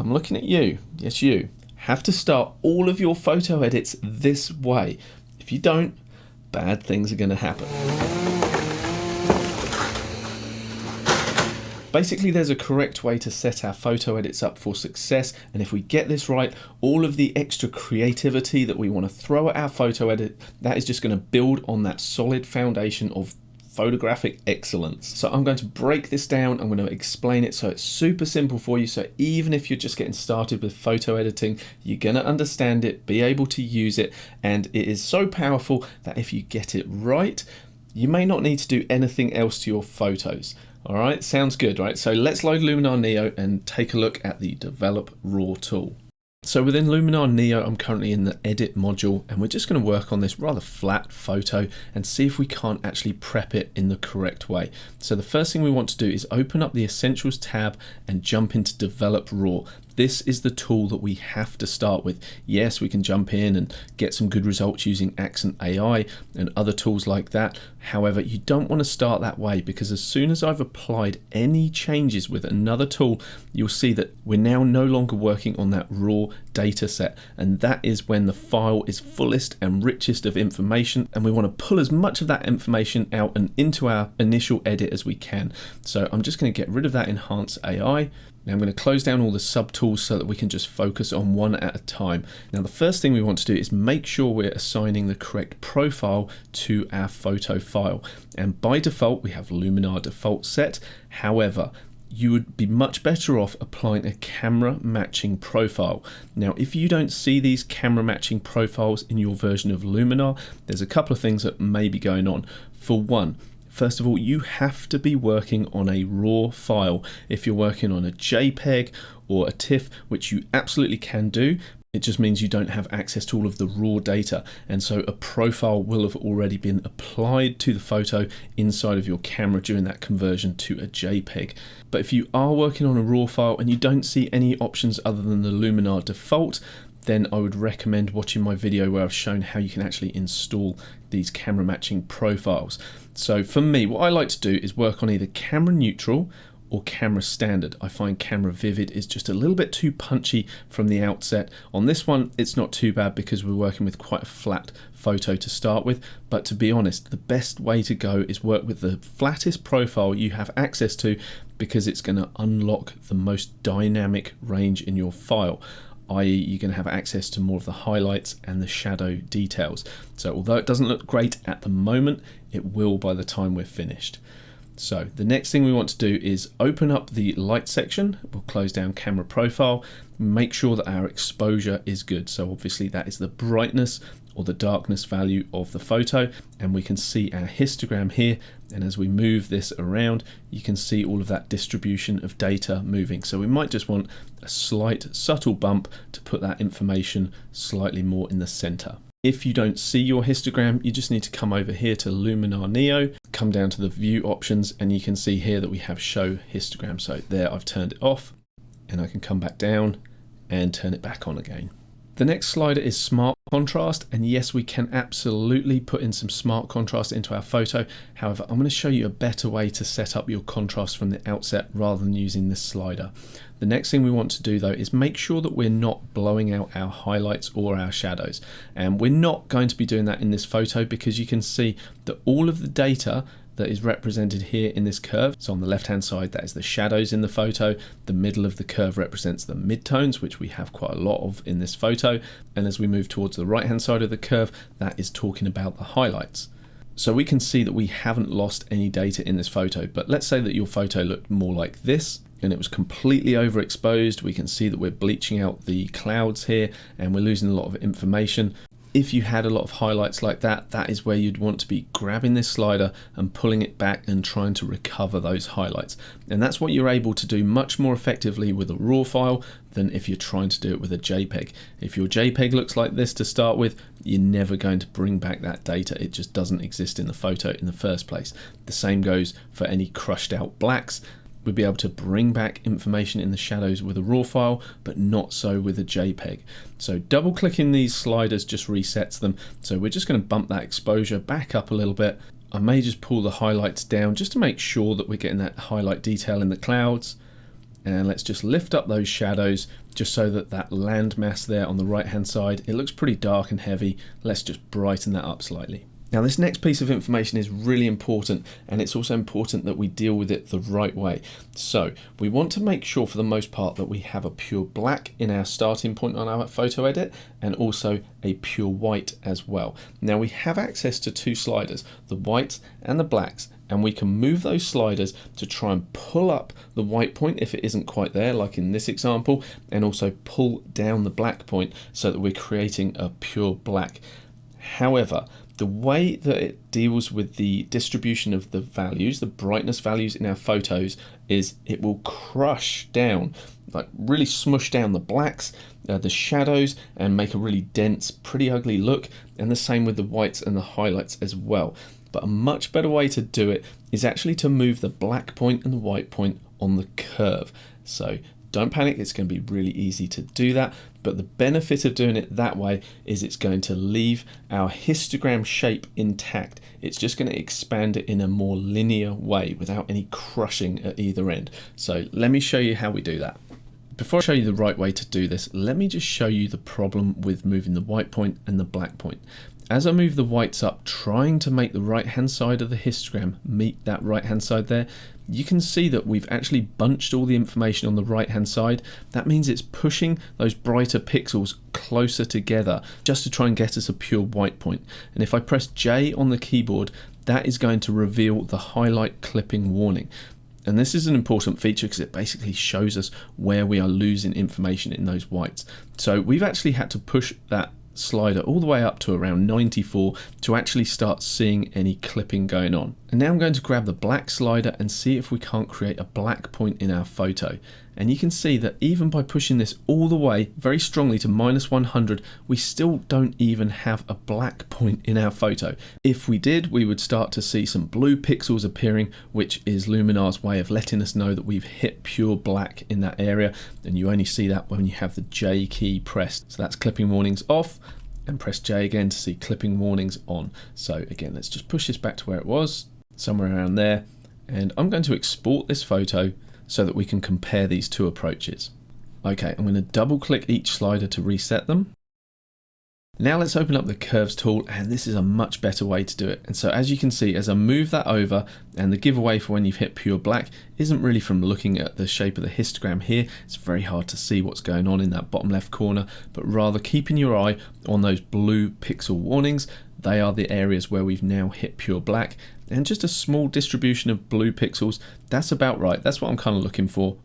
I'm looking at you, yes you, have to start all of your photo edits this way. If you don't, bad things are going to happen. Basically, there's a correct way to set our photo edits up for success, and if we get this right, all of the extra creativity that we want to throw at our photo edit, that is just going to build on that solid foundation of photographic excellence. So I'm going to break this down, I'm going to explain it so it's super simple for you, so even if you're just getting started with photo editing, you're going to understand it, be able to use it, and it is so powerful that if you get it right, you may not need to do anything else to your photos. Alright, sounds good, right? So let's load Luminar Neo and take a look at the Develop Raw tool. So within Luminar Neo, I'm currently in the Edit module, and we're just going to work on this rather flat photo and see if we can't actually prep it in the correct way. So the first thing we want to do is open up the Essentials tab and jump into Develop Raw. This is the tool that we have to start with. Yes, we can jump in and get some good results using Accent AI and other tools like that. However, you don't want to start that way, because as soon as I've applied any changes with another tool, you'll see that we're now no longer working on that raw data set, and that is when the file is fullest and richest of information, and we want to pull as much of that information out and into our initial edit as we can. So I'm just going to get rid of that Enhance AI. Now I'm going to close down all the subtools so that we can just focus on one at a time. Now the first thing we want to do is make sure we're assigning the correct profile to our photo file. And by default we have Luminar default set. However, you would be much better off applying a camera matching profile. Now, if you don't see these camera matching profiles in your version of Luminar, there's a couple of things that may be going on. For one, first of all, you have to be working on a raw file. If you're working on a JPEG or a TIFF, which you absolutely can do, it just means you don't have access to all of the raw data, and so a profile will have already been applied to the photo inside of your camera during that conversion to a JPEG. But if you are working on a raw file and you don't see any options other than the Luminar default, then I would recommend watching my video where I've shown how you can actually install these camera matching profiles. So for me, what I like to do is work on either camera neutral or camera standard. I find camera vivid is just a little bit too punchy from the outset. On this one, it's not too bad because we're working with quite a flat photo to start with, but to be honest, the best way to go is work with the flattest profile you have access to, because it's going to unlock the most dynamic range in your file, i.e. you're going to have access to more of the highlights and the shadow details. So although it doesn't look great at the moment, it will by the time we're finished. So the next thing we want to do is open up the light section. We'll close down camera profile, make sure that our exposure is good. So obviously that is the brightness or the darkness value of the photo, and we can see our histogram here, and as we move this around you can see all of that distribution of data moving. So we might just want a slight subtle bump to put that information slightly more in the center. If you don't see your histogram, you just need to come over here to Luminar Neo, come down to the view options, and you can see here that we have show histogram. So there, I've turned it off, and I can come back down and turn it back on again. The next slider is smart contrast, and yes, we can absolutely put in some smart contrast into our photo. However, I'm going to show you a better way to set up your contrast from the outset rather than using this slider. The next thing we want to do though is make sure that we're not blowing out our highlights or our shadows, and we're not going to be doing that in this photo because you can see that all of the data that is represented here in this curve. So on the left hand side, that is the shadows in the photo. The middle of the curve represents the midtones, which we have quite a lot of in this photo. And as we move towards the right hand side of the curve, that is talking about the highlights. So we can see that we haven't lost any data in this photo, but let's say that your photo looked more like this and it was completely overexposed. We can see that we're bleaching out the clouds here and we're losing a lot of information. If you had a lot of highlights like that, that is where you'd want to be grabbing this slider and pulling it back and trying to recover those highlights. And that's what you're able to do much more effectively with a RAW file than if you're trying to do it with a JPEG. If your JPEG looks like this to start with, you're never going to bring back that data. It just doesn't exist in the photo in the first place. The same goes for any crushed out blacks. We'd be able to bring back information in the shadows with a RAW file, but not so with a JPEG. So double clicking these sliders just resets them. So we're just going to bump that exposure back up a little bit. I may just pull the highlights down just to make sure that we're getting that highlight detail in the clouds. And let's just lift up those shadows just so that that landmass there on the right hand side, it looks pretty dark and heavy. Let's just brighten that up slightly. Now this next piece of information is really important, and it's also important that we deal with it the right way. So we want to make sure for the most part that we have a pure black in our starting point on our photo edit, and also a pure white as well. Now we have access to two sliders, the whites and the blacks, and we can move those sliders to try and pull up the white point if it isn't quite there, like in this example, and also pull down the black point so that we're creating a pure black. However, the way that it deals with the distribution of the values, the brightness values in our photos, is it will crush down, like really smush down the blacks, the shadows, and make a really dense, pretty ugly look, and the same with the whites and the highlights as well. But a much better way to do it is actually to move the black point and the white point on the curve. So don't panic, it's going to be really easy to do that, but the benefit of doing it that way is it's going to leave our histogram shape intact. It's just going to expand it in a more linear way without any crushing at either end. So let me show you how we do that. Before I show you the right way to do this, let me just show you the problem with moving the white point and the black point. As I move the whites up, trying to make the right hand side of the histogram meet that right hand side there, you can see that we've actually bunched all the information on the right hand side. That means it's pushing those brighter pixels closer together just to try and get us a pure white point. And if I press J on the keyboard, that is going to reveal the highlight clipping warning. And this is an important feature because it basically shows us where we are losing information in those whites. So we've actually had to push that slider all the way up to around 94 to actually start seeing any clipping going on. And now I'm going to grab the black slider and see if we can't create a black point in our photo. And you can see that even by pushing this all the way very strongly to -100, we still don't even have a black point in our photo. If we did, we would start to see some blue pixels appearing, which is Luminar's way of letting us know that we've hit pure black in that area. And you only see that when you have the J key pressed. So that's clipping warnings off, and press J again to see clipping warnings on. So again, let's just push this back to where it was, somewhere around there. And I'm going to export this photo so that we can compare these two approaches. Okay, I'm going to double click each slider to reset them. Now let's open up the curves tool, and this is a much better way to do it. And so as you can see, as I move that over, and the giveaway for when you've hit pure black isn't really from looking at the shape of the histogram here. It's very hard to see what's going on in that bottom left corner, but rather keeping your eye on those blue pixel warnings. They are the areas where we've now hit pure black, and just a small distribution of blue pixels. That's about right. That's what I'm kind of looking for.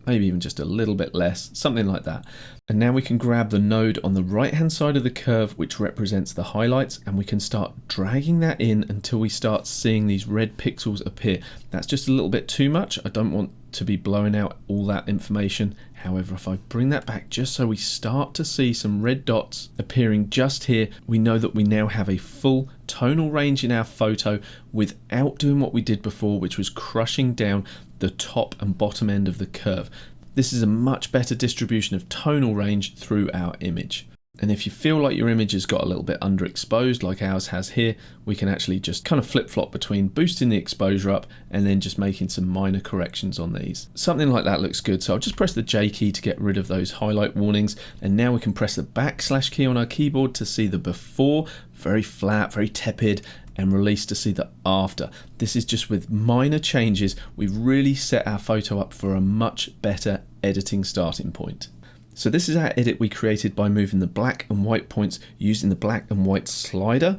Maybe even just a little bit less, something like that. And now we can grab the node on the right hand side of the curve, which represents the highlights, and we can start dragging that in until we start seeing these red pixels appear. That's just a little bit too much. I don't want to be blowing out all that information. However, if I bring that back just so we start to see some red dots appearing just here, we know that we now have a full tonal range in our photo without doing what we did before, which was crushing down the top and bottom end of the curve. This is a much better distribution of tonal range through our image. And if you feel like your image has got a little bit underexposed like ours has here, we can actually just kind of flip-flop between boosting the exposure up and then just making some minor corrections on these. Something like that looks good, so I'll just press the J key to get rid of those highlight warnings, and now we can press the / key on our keyboard to see the before, very flat, very tepid, and release to see the after. This is just with minor changes. We've really set our photo up for a much better editing starting point. So this is our edit we created by moving the black and white points using the black and white slider.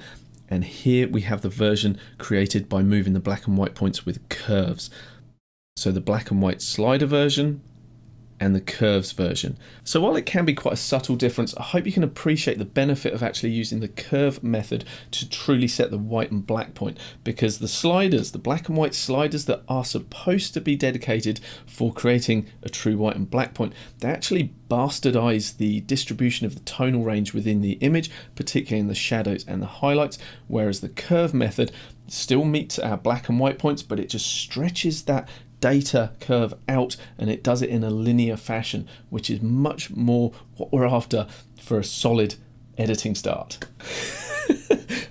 And here we have the version created by moving the black and white points with curves. So the black and white slider version and the curves version. So while it can be quite a subtle difference, I hope you can appreciate the benefit of actually using the curve method to truly set the white and black point, because the sliders, the black and white sliders that are supposed to be dedicated for creating a true white and black point, they actually bastardize the distribution of the tonal range within the image, particularly in the shadows and the highlights, whereas the curve method still meets our black and white points, but it just stretches that data curve out, and it does it in a linear fashion, which is much more what we're after for a solid editing start.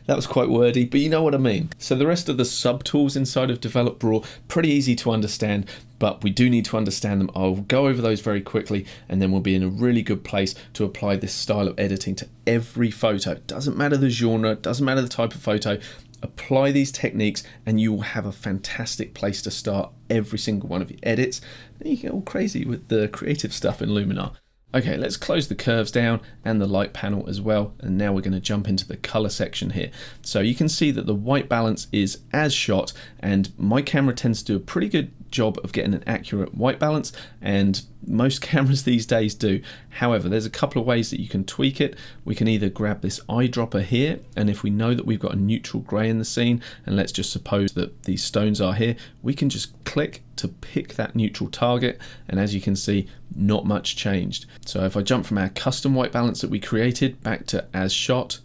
That was quite wordy, but you know what I mean. So the rest of the sub tools inside of 𝗨𝗏𝗧 pretty easy to understand, but we do need to understand them. I'll go over those very quickly, and then we'll be in a really good place to apply this style of editing to every photo. Doesn't matter the genre, doesn't matter the type of photo. Apply these techniques and you will have a fantastic place to start every single one of your edits. Then you get all crazy with the creative stuff in Luminar. Okay, let's close the curves down and the light panel as well. And now we're going to jump into the color section here. So you can see that the white balance is as shot, and my camera tends to do a pretty good job of getting an accurate white balance, and most cameras these days do. However, there's a couple of ways that you can tweak it. We can either grab this eyedropper here, and if we know that we've got a neutral gray in the scene, and let's just suppose that these stones are here, we can just click to pick that neutral target, and as you can see, not much changed. So if I jump from our custom white balance that we created back to as shot,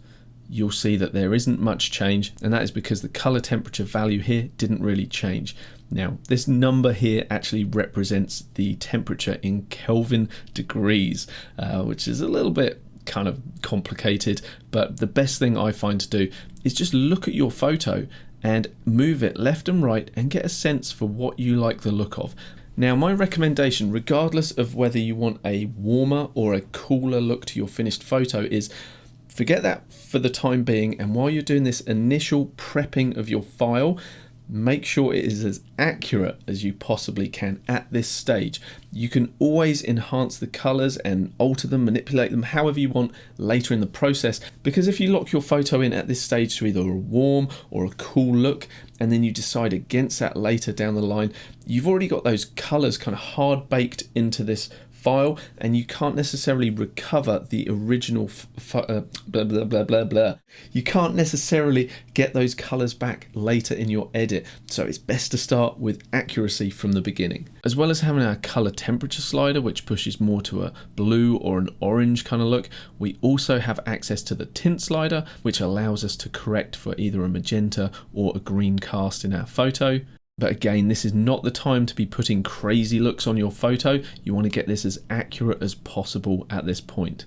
you'll see that there isn't much change, and that is because the color temperature value here didn't really change. Now, this number here actually represents the temperature in Kelvin degrees, which is a little bit kind of complicated, but the best thing I find to do is just look at your photo and move it left and right and get a sense for what you like the look of. Now, my recommendation, regardless of whether you want a warmer or a cooler look to your finished photo, is forget that for the time being, and while you're doing this initial prepping of your file, make sure it is as accurate as you possibly can at this stage. You can always enhance the colors and alter them, manipulate them however you want later in the process, because if you lock your photo in at this stage to either a warm or a cool look, and then you decide against that later down the line, you've already got those colors kind of hard baked into this file, and you can't necessarily recover the original blah blah blah blah blah. You can't necessarily get those colors back later in your edit, so it's best to start with accuracy from the beginning. As well as having our color temperature slider, which pushes more to a blue or an orange kind of look, we also have access to the tint slider, which allows us to correct for either a magenta or a green cast in our photo. But again, this is not the time to be putting crazy looks on your photo. You want to get this as accurate as possible at this point.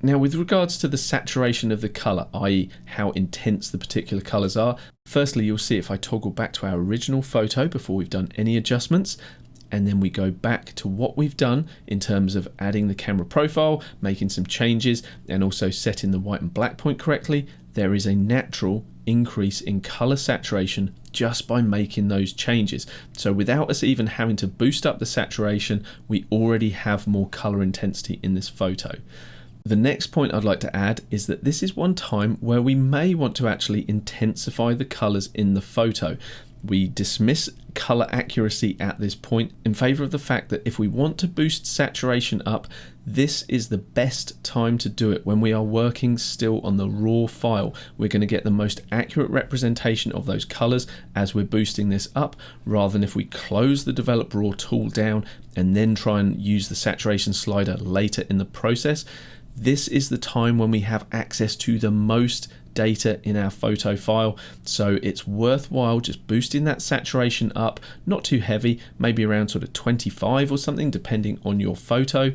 Now, with regards to the saturation of the color, i.e. how intense the particular colors are, firstly, you'll see if I toggle back to our original photo before we've done any adjustments, and then we go back to what we've done in terms of adding the camera profile, making some changes, and also setting the white and black point correctly, there is a natural increase in color saturation just by making those changes. So without us even having to boost up the saturation, we already have more color intensity in this photo. The next point I'd like to add is that this is one time where we may want to actually intensify the colors in the photo. We dismiss color accuracy at this point in favor of the fact that if we want to boost saturation up, this is the best time to do it when we are working still on the raw file. We're going to get the most accurate representation of those colors as we're boosting this up, rather than if we close the develop raw tool down and then try and use the saturation slider later in the process. This is the time when we have access to the most data in our photo file, so it's worthwhile just boosting that saturation up, not too heavy, maybe around sort of 25 or something depending on your photo,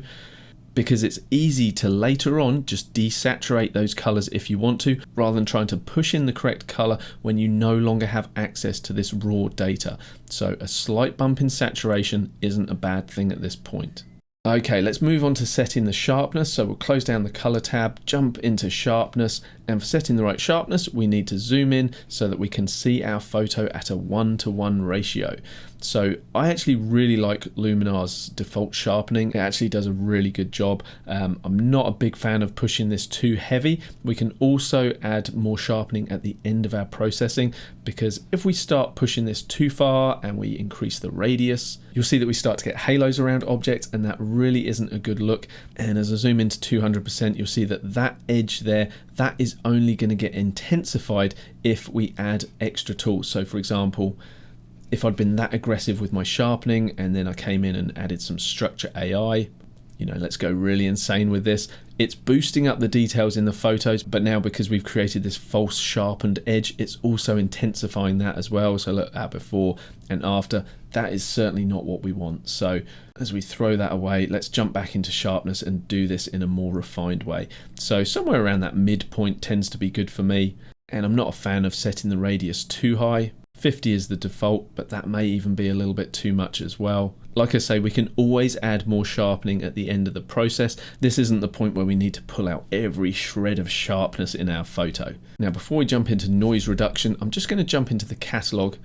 because it's easy to later on just desaturate those colors if you want to, rather than trying to push in the correct color when you no longer have access to this raw data. So a slight bump in saturation isn't a bad thing at this point. Okay, let's move on to setting the sharpness. So we'll close down the color tab, jump into sharpness, and for setting the right sharpness, we need to zoom in so that we can see our photo at a 1:1 ratio. So I actually really like Luminar's default sharpening. It actually does a really good job. I'm not a big fan of pushing this too heavy. We can also add more sharpening at the end of our processing, because if we start pushing this too far and we increase the radius, you'll see that we start to get halos around objects, and that really isn't a good look. And as I zoom into 200%, you'll see that that edge there, that is only going to get intensified if we add extra tools. So for example, if I'd been that aggressive with my sharpening and then I came in and added some structure AI, you know, let's go really insane with this. It's boosting up the details in the photos, but now because we've created this false sharpened edge, it's also intensifying that as well. So look at before and after, that is certainly not what we want. So as we throw that away, let's jump back into sharpness and do this in a more refined way. So somewhere around that midpoint tends to be good for me. And I'm not a fan of setting the radius too high. 50 is the default, but that may even be a little bit too much as well. Like I say, we can always add more sharpening at the end of the process. This isn't the point where we need to pull out every shred of sharpness in our photo. Now, before we jump into noise reduction, I'm just going to jump into the catalog.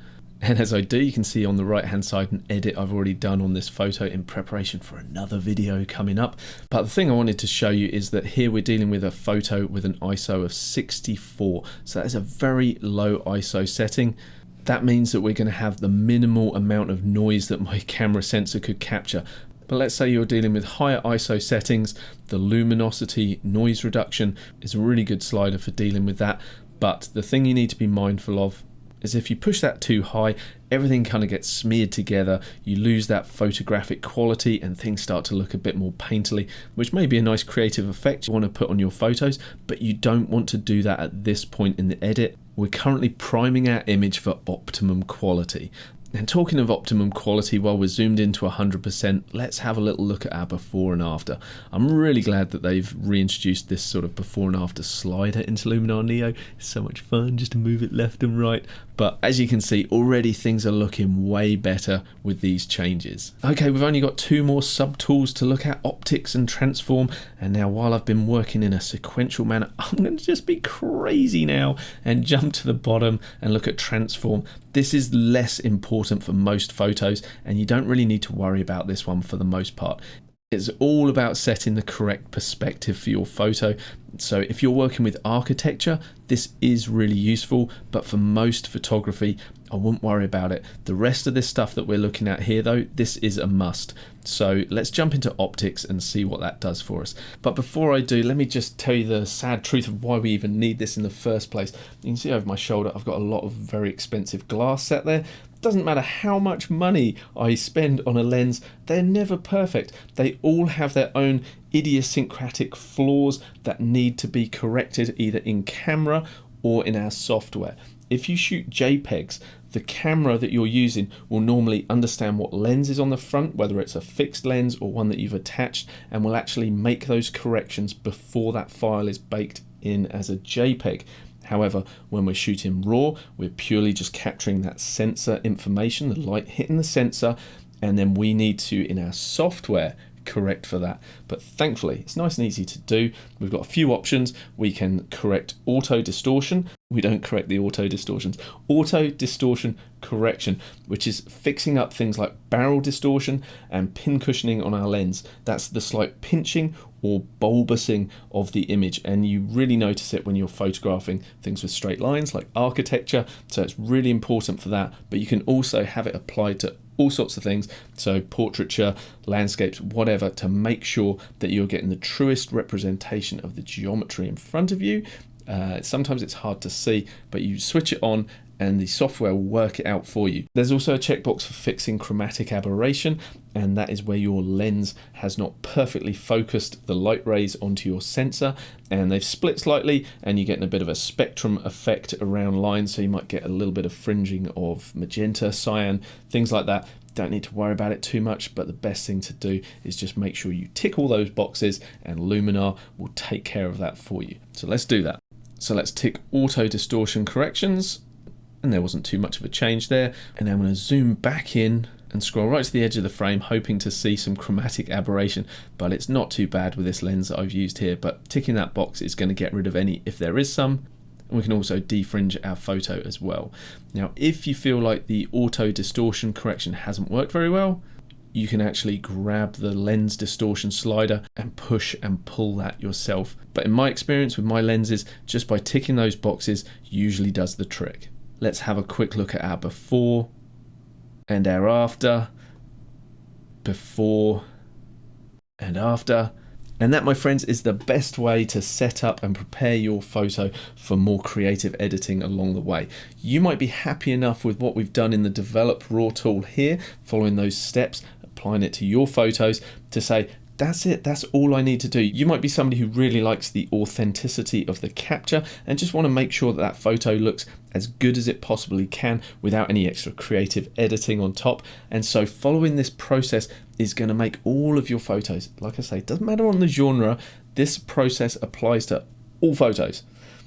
And as I do, you can see on the right hand side an edit I've already done on this photo in preparation for another video coming up. But the thing I wanted to show you is that here we're dealing with a photo with an ISO of 64. So that is a very low ISO setting. That means that we're going to have the minimal amount of noise that my camera sensor could capture. But let's say you're dealing with higher ISO settings, the luminosity noise reduction is a really good slider for dealing with that. But the thing you need to be mindful of is if you push that too high, everything kind of gets smeared together, you lose that photographic quality and things start to look a bit more painterly, which may be a nice creative effect you want to put on your photos, but you don't want to do that at this point in the edit. We're currently priming our image for optimum quality. And talking of optimum quality, while we're zoomed into 100%, let's have a little look at our before and after. I'm really glad that they've reintroduced this sort of before and after slider into Luminar Neo. It's so much fun just to move it left and right. But as you can see, already things are looking way better with these changes. Okay, we've only got two more sub-tools to look at, optics and transform. And now while I've been working in a sequential manner, I'm going to just be crazy now and jump to the bottom and look at transform. This is less important for most photos, and you don't really need to worry about this one for the most part. It's all about setting the correct perspective for your photo. So if you're working with architecture, this is really useful, but for most photography, I wouldn't worry about it. The rest of this stuff that we're looking at here though, this is a must. So let's jump into optics and see what that does for us. But before I do, let me just tell you the sad truth of why we even need this in the first place. You can see over my shoulder, I've got a lot of very expensive glass set there. Doesn't matter how much money I spend on a lens, they're never perfect. They all have their own idiosyncratic flaws that need to be corrected either in camera or in our software. If you shoot JPEGs, the camera that you're using will normally understand what lens is on the front, whether it's a fixed lens or one that you've attached, and will actually make those corrections before that file is baked in as a JPEG. However, when we're shooting RAW, we're purely just capturing that sensor information, the light hitting the sensor, and then we need to, in our software, correct for that. But thankfully, it's nice and easy to do. We've got a few options. We can correct auto distortion. We don't correct the auto distortions. Auto distortion correction, which is fixing up things like barrel distortion and pin cushioning on our lens. That's the slight pinching or bulbous of the image, and you really notice it when you're photographing things with straight lines like architecture, so it's really important for that. But you can also have it applied to all sorts of things, so portraiture, landscapes, whatever, to make sure that you're getting the truest representation of the geometry in front of you. Sometimes it's hard to see, but you switch it on and the software will work it out for you. There's also a checkbox for fixing chromatic aberration, and that is where your lens has not perfectly focused the light rays onto your sensor and they've split slightly, and you're getting a bit of a spectrum effect around lines, so you might get a little bit of fringing of magenta, cyan, things like that. Don't need to worry about it too much, but the best thing to do is just make sure you tick all those boxes and Luminar will take care of that for you. So let's do that. So let's tick auto distortion corrections, and there wasn't too much of a change there. And I'm going to zoom back in and scroll right to the edge of the frame, hoping to see some chromatic aberration, but it's not too bad with this lens that I've used here. But ticking that box is going to get rid of any if there is some. And we can also defringe our photo as well. Now, if you feel like the auto distortion correction hasn't worked very well, you can actually grab the lens distortion slider and push and pull that yourself. But in my experience with my lenses, just by ticking those boxes usually does the trick. Let's have a quick look at our before and our after, before and after. And that, my friends, is the best way to set up and prepare your photo for more creative editing along the way. You might be happy enough with what we've done in the Develop Raw tool here, following those steps, applying it to your photos, to say, that's it, that's all I need to do. You might be somebody who really likes the authenticity of the capture and just want to make sure that that photo looks as good as it possibly can without any extra creative editing on top. And so following this process is going to make all of your photos, like I say, it doesn't matter on the genre, this process applies to all photos.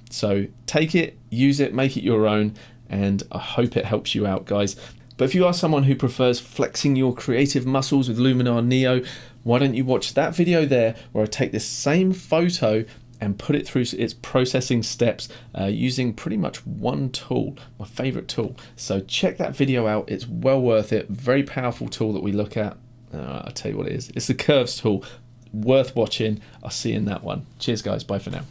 So take it, use it, make it your own, and I hope it helps you out, guys. But if you are someone who prefers flexing your creative muscles with Luminar Neo, why don't you watch that video there where I take this same photo and put it through its processing steps using pretty much one tool, my favorite tool. So check that video out, it's well worth it. Very powerful tool that we look at. I'll tell you what it is. It's the curves tool, worth watching. I'll see you in that one. Cheers guys, bye for now.